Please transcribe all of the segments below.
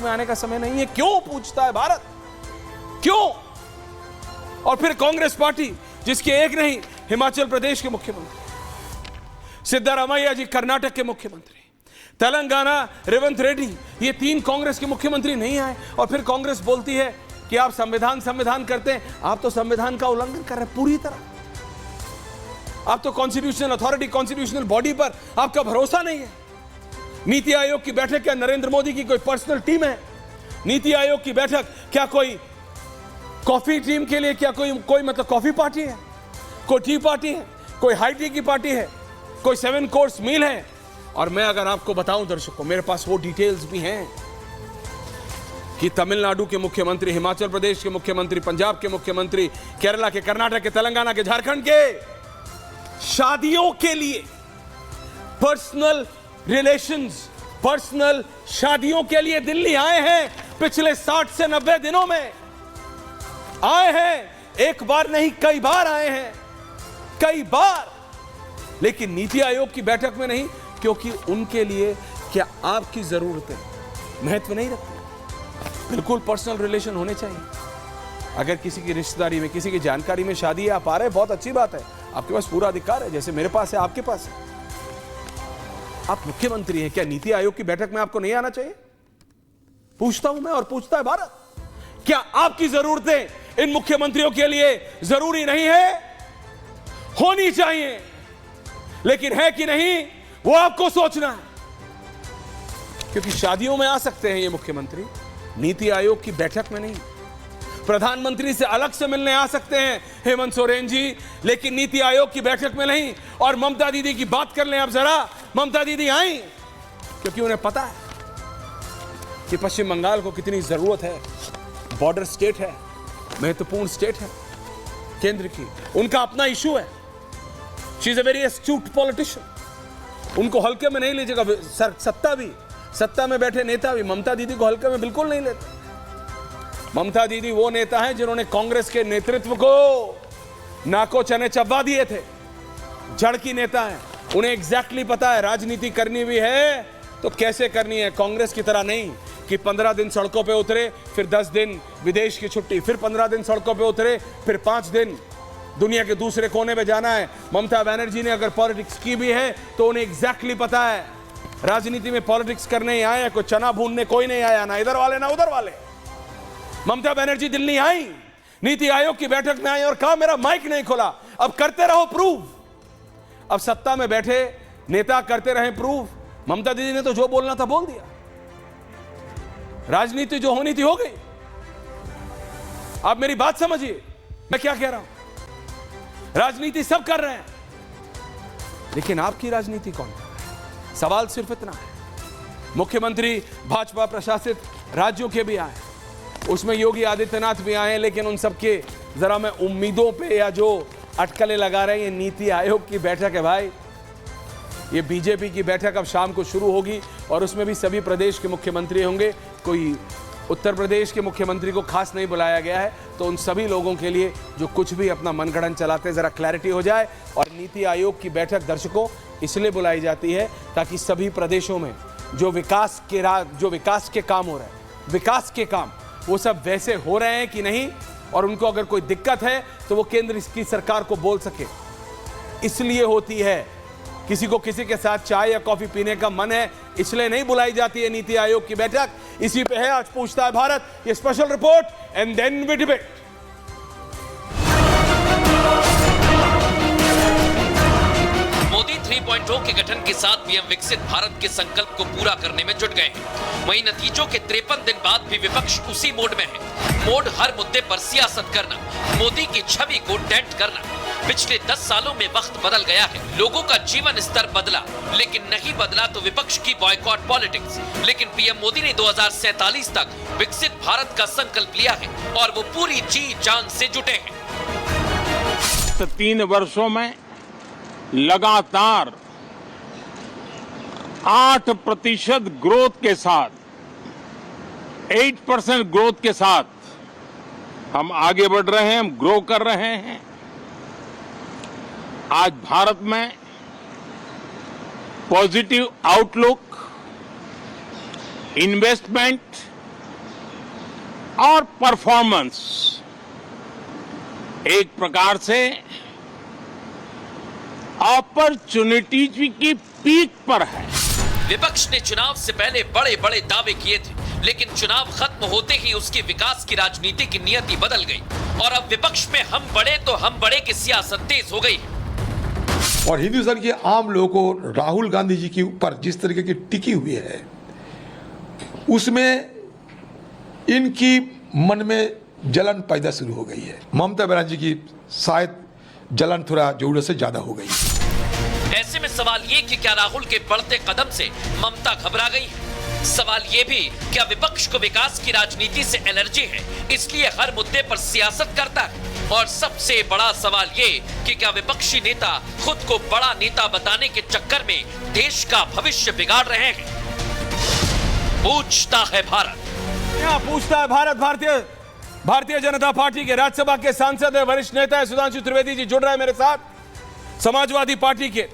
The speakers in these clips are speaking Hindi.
में आने का समय नहीं है। क्यों पूछता है भारत, क्यों? और फिर कांग्रेस पार्टी, जिसके एक नहीं, हिमाचल प्रदेश के मुख्यमंत्री सिद्धरामैया जी, कर्नाटक के मुख्यमंत्री, तेलंगाना रेवंत रेड्डी, ये 3 कांग्रेस के मुख्यमंत्री नहीं आए। और फिर कांग्रेस बोलती है कि आप संविधान करते हैं। आप तो संविधान का उल्लंघन कर रहे हैं पूरी तरह। आप तो कॉन्स्टिट्यूशनल अथॉरिटी, कॉन्स्टिट्यूशनल बॉडी पर आपका भरोसा नहीं है। नीति आयोग की बैठक क्या नरेंद्र मोदी की कोई पर्सनल टीम है? नीति आयोग की बैठक क्या कोई कॉफी टीम के लिए, क्या कोई मतलब कॉफी पार्टी है, कोई टी पार्टी है, कोई हाई टी की पार्टी है, कोई 7 कोर्स मील है? और मैं अगर आपको बताऊं दर्शकों, मेरे पास वो डिटेल्स भी हैं कि तमिलनाडु के मुख्यमंत्री, हिमाचल प्रदेश के मुख्यमंत्री, पंजाब के मुख्यमंत्री, केरला के, कर्नाटक के, तेलंगाना के, झारखंड के शादियों के लिए पर्सनल रिलेशंस, पर्सनल शादियों के लिए दिल्ली आए हैं। पिछले 60 से 90 दिनों में आए हैं। एक बार नहीं, कई बार आए हैं, कई बार। लेकिन नीति आयोग की बैठक में नहीं, क्योंकि उनके लिए क्या आपकी जरूरतें महत्व नहीं रखती? बिल्कुल पर्सनल रिलेशन होने चाहिए। अगर किसी की रिश्तेदारी में, किसी की जानकारी में शादी है, आप आ रहे हैं, बहुत अच्छी बात है, आपके पास पूरा अधिकार है, जैसे मेरे पास है, आपके पास है। आप मुख्यमंत्री हैं, क्या नीति आयोग की बैठक में आपको नहीं आना चाहिए? पूछता हूं मैं, और पूछता है भारत। क्या आपकी जरूरतें इन मुख्यमंत्रियों के लिए जरूरी नहीं है? होनी चाहिए, लेकिन है कि नहीं, वो आपको सोचना है। क्योंकि शादियों में आ सकते हैं ये मुख्यमंत्री, नीति आयोग की बैठक में नहीं। प्रधानमंत्री से अलग से मिलने आ सकते हैं हेमंत सोरेन जी, लेकिन नीति आयोग की बैठक में नहीं। और ममता दीदी की बात कर लें अब जरा। ममता दीदी आई क्योंकि उन्हें पता है कि पश्चिम बंगाल को कितनी जरूरत है। बॉर्डर स्टेट है, महत्वपूर्ण स्टेट है केंद्र की, उनका अपना इशू है। She is a very astute politician. उनको हल्के में नहीं लीजिएगा। सत्ता में बैठे नेता भी ममता दीदी को हल्के में बिल्कुल नहीं लेते। ममता दीदी वो नेता हैं जिन्होंने कांग्रेस के नेतृत्व को नाको चने चबा दिए थे। जड़ की नेता हैं, उन्हें एग्जैक्टली पता है राजनीति करनी भी है तो कैसे करनी है। कांग्रेस की तरह नहीं कि 15 दिन सड़कों पे उतरे, फिर 10 दिन विदेश की छुट्टी, फिर 15 दिन सड़कों पे उतरे, फिर 5 दिन दुनिया के दूसरे कोने में जाना है। ममता बनर्जी ने अगर पॉलिटिक्स की भी है तो उन्हें एग्जैक्टली पता है राजनीति में पॉलिटिक्स करने ही आए, कोई चना भूनने कोई नहीं आया, ना इधर वाले ना उधर वाले। ममता बनर्जी दिल्ली आई, नीति आयोग की बैठक में आई और कहा मेरा माइक नहीं खुला। अब करते रहो प्रूव। अब सत्ता में बैठे नेता करते रहे प्रूव। ममता दीदी ने तो जो बोलना था बोल दिया। राजनीति जो होनी थी हो गई। आप मेरी बात समझिए, मैं क्या कह रहा हूं। राजनीति सब कर रहे हैं, लेकिन आपकी राजनीति कौन कर रहा है? सवाल सिर्फ इतना है। मुख्यमंत्री भाजपा प्रशासित राज्यों के भी आए, उसमें योगी आदित्यनाथ भी आए, लेकिन उन सबके जरा मैं उम्मीदों पे या जो अटकलें लगा रहे हैं, ये नीति आयोग की बैठक है भाई। ये बीजेपी की बैठक अब शाम को शुरू होगी और उसमें भी सभी प्रदेश के मुख्यमंत्री होंगे। कोई उत्तर प्रदेश के मुख्यमंत्री को खास नहीं बुलाया गया है, तो उन सभी लोगों के लिए जो कुछ भी अपना मनगढ़ंत चलाते हैं जरा क्लैरिटी हो जाए। और नीति आयोग की बैठक दर्शकों इसलिए बुलाई जाती है ताकि सभी प्रदेशों में जो विकास के काम हो रहे हैं, विकास के काम वो सब वैसे हो रहे हैं कि नहीं, और उनको अगर कोई दिक्कत है तो वो केंद्र की सरकार को बोल सके। इसलिए होती है। किसी को किसी के साथ चाय या कॉफी पीने का मन है, इसलिए नहीं बुलाई जाती है नीति आयोग की बैठक। इसी पे है आज पूछता है भारत, ये special report and then we debate. Modi 3.0 के गठन के साथ पीएम विकसित भारत के संकल्प को पूरा करने में जुट गए हैं। वहीं नतीजों के 53 दिन बाद भी विपक्ष उसी मोड में है। मोड हर मुद्दे पर सियासत करना, मोदी की छवि को डेंट करना। पिछले 10 सालों में वक्त बदल गया है, लोगों का जीवन स्तर बदला, लेकिन नहीं बदला तो विपक्ष की बॉयकॉट पॉलिटिक्स। लेकिन पीएम मोदी ने 2047 तक विकसित भारत का संकल्प लिया है और वो पूरी जी जान से जुटे हैं। 3 वर्षों में लगातार 8% ग्रोथ के साथ, 8% ग्रोथ के साथ हम आगे बढ़ रहे हैं, हम ग्रो कर रहे हैं। आज भारत में पॉजिटिव आउटलुक, इन्वेस्टमेंट और परफॉर्मेंस एक प्रकार से अपॉर्चुनिटीज की पीक पर है। विपक्ष ने चुनाव से पहले बड़े बड़े दावे किए थे, लेकिन चुनाव खत्म होते ही उसकी विकास की राजनीति की नियति बदल गई और अब विपक्ष में हम बड़े तो हम बड़े की सियासत तेज हो गई। और हिंदुस्तान के आम लोगों को राहुल गांधी जी के ऊपर जिस तरीके की टिकी हुई है, उसमें इनकी मन में जलन पैदा शुरू हो गई है। ममता बनर्जी की शायद जलन थोड़ा जरूरत से ज्यादा हो गई। ऐसे में सवाल ये कि क्या राहुल के बढ़ते कदम से ममता घबरा गई है? सवाल ये भी, क्या विपक्ष को विकास की राजनीति से एलर्जी है, इसलिए हर मुद्दे पर सियासत करता है? और सबसे बड़ा सवाल ये कि क्या विपक्षी नेता खुद को बड़ा नेता बताने के चक्कर में देश का भविष्य बिगाड़ रहे हैं? पूछता है भारत। यहाँ पूछता है भारत। भारतीय जनता पार्टी के राज्यसभा के सांसद है, वरिष्ठ नेता है सुधांशु त्रिवेदी जी जुड़ रहे हैं मेरे साथ। समाजवादी पार्टी के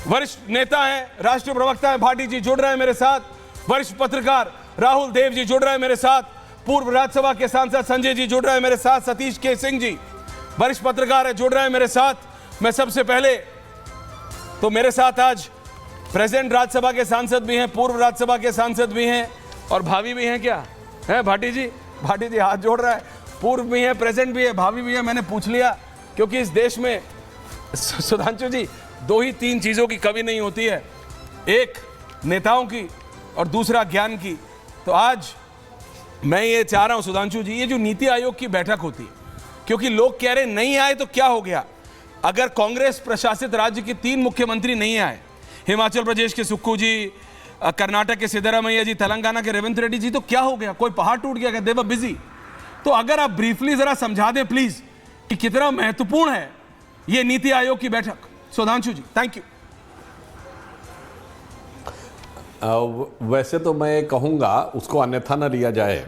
वरिष्ठ नेता हैं, राष्ट्रीय प्रवक्ता हैं भाटी जी जुड़ रहे हैं मेरे साथ। वरिष्ठ पत्रकार राहुल देव जी जुड़ रहे हैं मेरे साथ। पूर्व राज्यसभा के सांसद संजय जी जुड़ रहे हैं मेरे साथ। सतीश के सिंह जी वरिष्ठ पत्रकार है, जुड़ रहे हैं मेरे साथ। मैं सबसे पहले तो मेरे साथ आज प्रेजेंट राज्यसभा के सांसद भी हैं, पूर्व राज्यसभा के सांसद भी हैं और भावी भी हैं। क्या है भाटी जी हाथ जोड़ रहा है। पूर्व भी है, प्रेजेंट भी है, भावी भी है। मैंने पूछ लिया क्योंकि इस देश में सुधांशु जी 2 ही 3 चीजों की कमी नहीं होती है, एक नेताओं की और दूसरा ज्ञान की। तो आज मैं ये चाह रहा हूं सुधांशु जी, ये जो नीति आयोग की बैठक होती है, क्योंकि लोग कह रहे नहीं आए तो क्या हो गया, अगर कांग्रेस प्रशासित राज्य के 3 मुख्यमंत्री नहीं आए, हिमाचल प्रदेश के सुक्खू जी, कर्नाटक के सिद्धरामैया जी, तेलंगाना के रेवंत रेड्डी जी, तो क्या हो गया, कोई पहाड़ टूट गया क्या? दे वर बिजी। तो अगर आप ब्रीफली जरा समझा दें प्लीज कि कितना महत्वपूर्ण है ये नीति आयोग की बैठक। सुधांशु जी, थैंक यू। वैसे तो मैं कहूँगा उसको अन्यथा न लिया जाए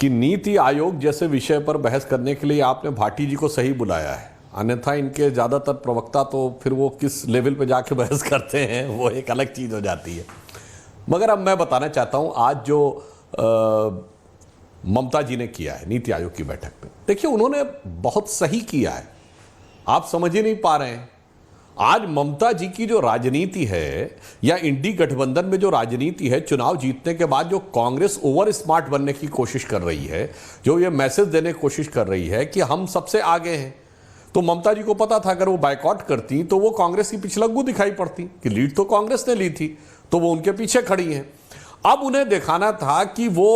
कि नीति आयोग जैसे विषय पर बहस करने के लिए आपने भाटी जी को सही बुलाया है, अन्यथा इनके ज़्यादातर प्रवक्ता तो फिर वो किस लेवल पे जाके बहस करते हैं वो एक अलग चीज़ हो जाती है। मगर अब मैं बताना चाहता हूँ आज जो ममता जी ने किया है नीति आयोग की बैठक में, देखिए उन्होंने बहुत सही किया है। आप समझ ही नहीं पा रहे हैं, आज ममता जी की जो राजनीति है या इंडी गठबंधन में जो राजनीति है, चुनाव जीतने के बाद जो कांग्रेस ओवर स्मार्ट बनने की कोशिश कर रही है, जो ये मैसेज देने की कोशिश कर रही है कि हम सबसे आगे हैं, तो ममता जी को पता था अगर वो बायकॉट करती तो वो कांग्रेस की पिछलग्गू दिखाई पड़ती कि लीड तो कांग्रेस ने ली थी, तो वो उनके पीछे खड़ी हैं। अब उन्हें दिखाना था कि वो